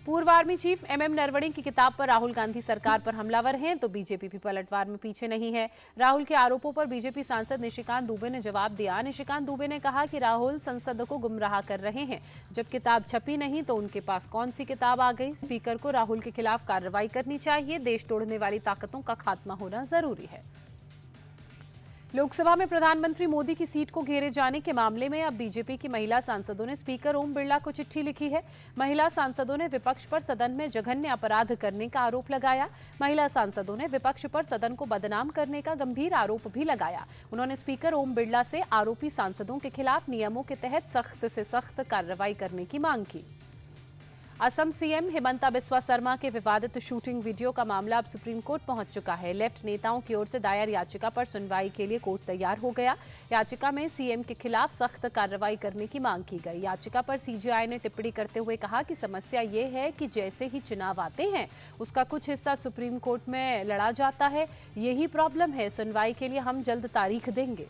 पूर्व army chief MM Naravane की किताब पर राहुल गांधी सरकार पर हमलावर हैं तो बीजेपी भी पलटवार में पीछे नहीं है। राहुल के आरोपों पर बीजेपी सांसद निशिकांत दुबे ने जवाब दिया। निशिकांत दुबे ने कहा कि राहुल संसद को गुमराह कर रहे हैं। जब किताब छपी नहीं तो उनके पास कौन सी किताब आ गई। स्पीकर को राहुल के खिलाफ कार्रवाई करनी चाहिए। देश तोड़ने वाली ताकतों का खात्मा होना जरूरी है। लोकसभा में प्रधानमंत्री मोदी की सीट को घेरे जाने के मामले में अब बीजेपी की महिला सांसदों ने स्पीकर ओम बिरला को चिट्ठी लिखी है। महिला सांसदों ने विपक्ष पर सदन में जघन्य अपराध करने का आरोप लगाया। महिला सांसदों ने विपक्ष पर सदन को बदनाम करने का गंभीर आरोप भी लगाया। उन्होंने स्पीकर ओम बिरला से आरोपी सांसदों के खिलाफ नियमों के तहत सख्त से सख्त कार्रवाई करने की मांग की। असम सीएम हिमंता बिस्वा शर्मा के विवादित शूटिंग वीडियो का मामला अब सुप्रीम कोर्ट पहुंच चुका है। लेफ्ट नेताओं की ओर से दायर याचिका पर सुनवाई के लिए कोर्ट तैयार हो गया। याचिका में सीएम के खिलाफ सख्त कार्रवाई करने की मांग की गई। याचिका पर सीजेआई ने टिप्पणी करते हुए कहा कि समस्या ये है कि जैसे ही चुनाव आते हैं उसका कुछ हिस्सा सुप्रीम कोर्ट में लड़ा जाता है। यही प्रॉब्लम है। सुनवाई के लिए हम जल्द तारीख देंगे।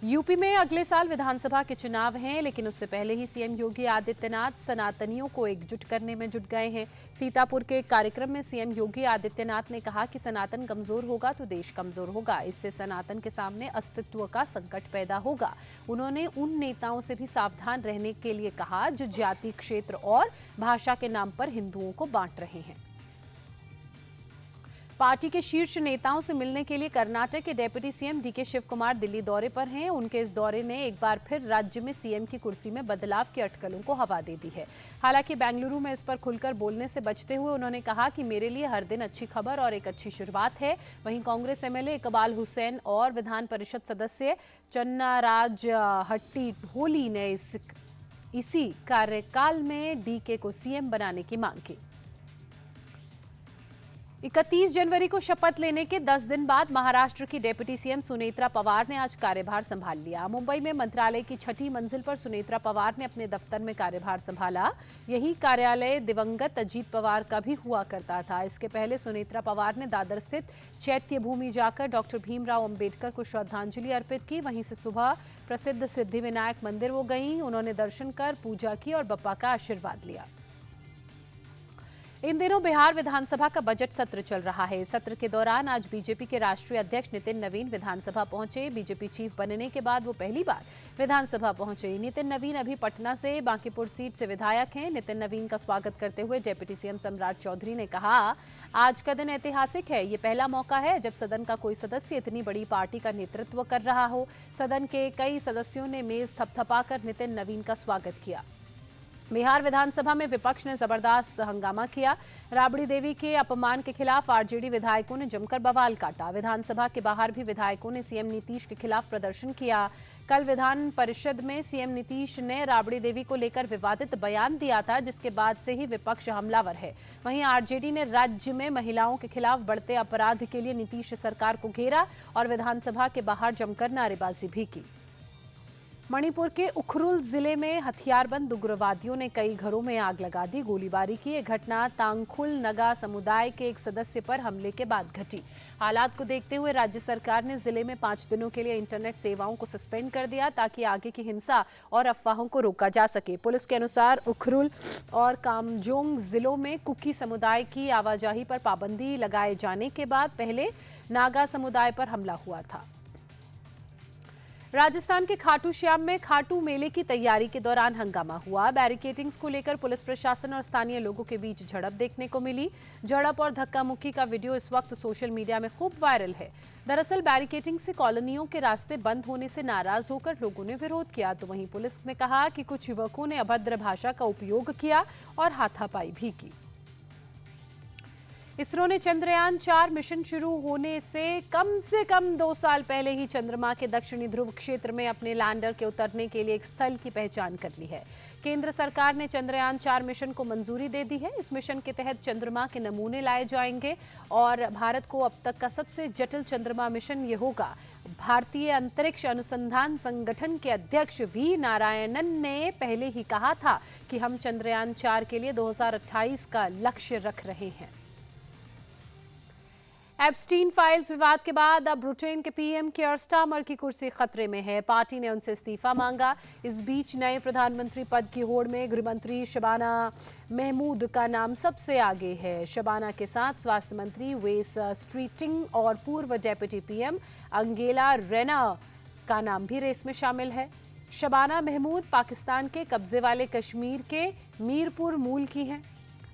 यूपी में अगले साल विधानसभा के चुनाव हैं, लेकिन उससे पहले ही सीएम योगी आदित्यनाथ सनातनियों को एकजुट करने में जुट गए हैं। सीतापुर के एक कार्यक्रम में सीएम योगी आदित्यनाथ ने कहा कि सनातन कमजोर होगा तो देश कमजोर होगा। इससे सनातन के सामने अस्तित्व का संकट पैदा होगा। उन्होंने उन नेताओं से भी सावधान रहने के लिए कहा जो जाति, क्षेत्र और भाषा के नाम पर हिंदुओं को बांट रहे हैं। पार्टी के शीर्ष नेताओं से मिलने के लिए कर्नाटक के deputy CM D K Shivakumar Delhi दौरे पर हैं। उनके इस दौरे ने एक बार फिर राज्य में सीएम की कुर्सी में बदलाव की अटकलों को हवा दे दी है। हालांकि बेंगलुरु में इस पर खुलकर बोलने से बचते हुए उन्होंने कहा कि मेरे लिए हर दिन अच्छी खबर और एक अच्छी शुरुआत है। वहीं कांग्रेस एमएलए इकबाल हुसैन और विधान परिषद सदस्य चन्नाराज हट्टी होली ने इसी कार्यकाल में डीके को सीएम बनाने की मांग की। 31 जनवरी को शपथ लेने के 10 दिन बाद महाराष्ट्र की डिप्टी सीएम सुनेत्रा पवार ने आज कार्यभार संभाल लिया। मुंबई में मंत्रालय की 6ठी मंजिल पर सुनेत्रा पवार ने अपने दफ्तर में कार्यभार संभाला। यही कार्यालय दिवंगत अजीत पवार का भी हुआ करता था। इसके पहले सुनेत्रा पवार ने दादर स्थित चैत्य भूमि जाकर डॉक्टर भीमराव अंबेडकर को श्रद्धांजलि अर्पित की। वहीं से सुबह प्रसिद्ध सिद्धिविनायक मंदिर वो गईं। उन्होंने दर्शन कर पूजा की और बप्पा का आशीर्वाद लिया। इन दिनों बिहार विधानसभा का बजट सत्र चल रहा है। सत्र के दौरान आज बीजेपी के राष्ट्रीय अध्यक्ष नितिन नवीन विधानसभा पहुंचे। बीजेपी चीफ बनने के बाद वो पहली बार विधानसभा पहुंचे। नितिन नवीन अभी पटना से बांकीपुर सीट से विधायक हैं। नितिन नवीन का स्वागत करते हुए डिप्टी सीएम सम्राट चौधरी ने कहा, आज का दिन ऐतिहासिक है। ये पहला मौका है जब सदन का कोई सदस्य इतनी बड़ी पार्टी का नेतृत्व कर रहा हो। सदन के कई सदस्यों ने मेज थपथपाकर नितिन नवीन का स्वागत किया। बिहार विधानसभा में विपक्ष ने जबरदस्त हंगामा किया। राबड़ी देवी के अपमान के खिलाफ आरजेडी विधायकों ने जमकर बवाल काटा। विधानसभा के बाहर भी विधायकों ने सीएम नीतीश के खिलाफ प्रदर्शन किया। कल विधान परिषद में सीएम नीतीश ने राबड़ी देवी को लेकर विवादित बयान दिया था, जिसके बाद से ही विपक्ष हमलावर है। वहीं आरजेडी ने राज्य में महिलाओं के खिलाफ बढ़ते अपराध के लिए नीतीश सरकार को घेरा और विधानसभा के बाहर जमकर नारेबाजी भी की। मणिपुर के उखरुल जिले में हथियारबंद उग्रवादियों ने कई घरों में आग लगा दी, गोलीबारी की। यह घटना तांगखुल नगा समुदाय के एक सदस्य पर हमले के बाद घटी। हालात को देखते हुए राज्य सरकार ने जिले में 5 दिनों के लिए इंटरनेट सेवाओं को सस्पेंड कर दिया ताकि आगे की हिंसा और अफवाहों को रोका जा सके। पुलिस के अनुसार उखरुल और कामजोंग जिलों में कुकी समुदाय की आवाजाही पर पाबंदी लगाए जाने के बाद पहले नागा समुदाय पर हमला हुआ था। राजस्थान के खाटू श्याम में खाटू मेले की तैयारी के दौरान हंगामा हुआ। बैरिकेडिंग्स को लेकर पुलिस प्रशासन और स्थानीय लोगों के बीच झड़प देखने को मिली। झड़प और धक्का मुक्की का वीडियो इस वक्त सोशल मीडिया में खूब वायरल है। दरअसल बैरिकेडिंग से कॉलोनियों के रास्ते बंद होने से नाराज होकर लोगों ने विरोध किया, तो वहीं पुलिस ने कहा कि कुछ युवकों ने अभद्र भाषा का उपयोग किया और हाथापाई भी की। इसरो ने चंद्रयान 4 मिशन शुरू होने से कम 2 साल पहले ही चंद्रमा के दक्षिणी ध्रुव क्षेत्र में अपने लैंडर के उतरने के लिए एक स्थल की पहचान कर ली है। केंद्र सरकार ने चंद्रयान 4 मिशन को मंजूरी दे दी है। इस मिशन के तहत चंद्रमा के नमूने लाए जाएंगे और भारत को अब तक का सबसे जटिल चंद्रमा मिशन ये होगा। भारतीय अंतरिक्ष अनुसंधान संगठन के अध्यक्ष वी नारायणन ने पहले ही कहा था कि हम चंद्रयान 4 के लिए 2028 का लक्ष्य रख रहे हैं। एप्स्टीन फाइल्स विवाद के बाद अब ब्रिटेन के पीएम कियर स्टारमर की कुर्सी खतरे में है। पार्टी ने उनसे इस्तीफा मांगा। इस बीच नए प्रधानमंत्री पद की होड़ में गृहमंत्री शबाना महमूद का नाम सबसे आगे है। शबाना के साथ स्वास्थ्य मंत्री वेस स्ट्रीटिंग और पूर्व डेप्यूटी पीएम अंगेला रेना का नाम भी रेस में शामिल है। शबाना महमूद पाकिस्तान के कब्जे वाले कश्मीर के मीरपुर मूल की हैं।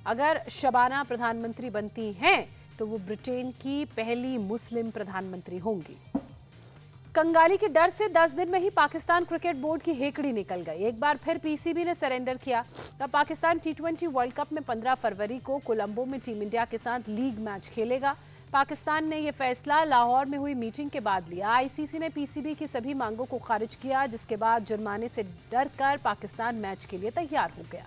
अगर शबाना प्रधानमंत्री बनती हैं तो वो ब्रिटेन की पहली मुस्लिम प्रधानमंत्री होंगी। कंगाली के डर से 10 दिन में ही पाकिस्तान क्रिकेट बोर्ड की हेकड़ी निकल गई। एक बार फिर पीसीबी ने सरेंडर किया। तब पाकिस्तान टी20 वर्ल्ड कप में 15 फरवरी को कोलंबो में टीम इंडिया के साथ लीग मैच खेलेगा। पाकिस्तान ने यह फैसला लाहौर में हुई मीटिंग के बाद लिया। आईसीसी ने पीसीबी की सभी मांगों को खारिज किया, जिसके बाद जुर्माने से डरकर पाकिस्तान मैच के लिए तैयार हो गया।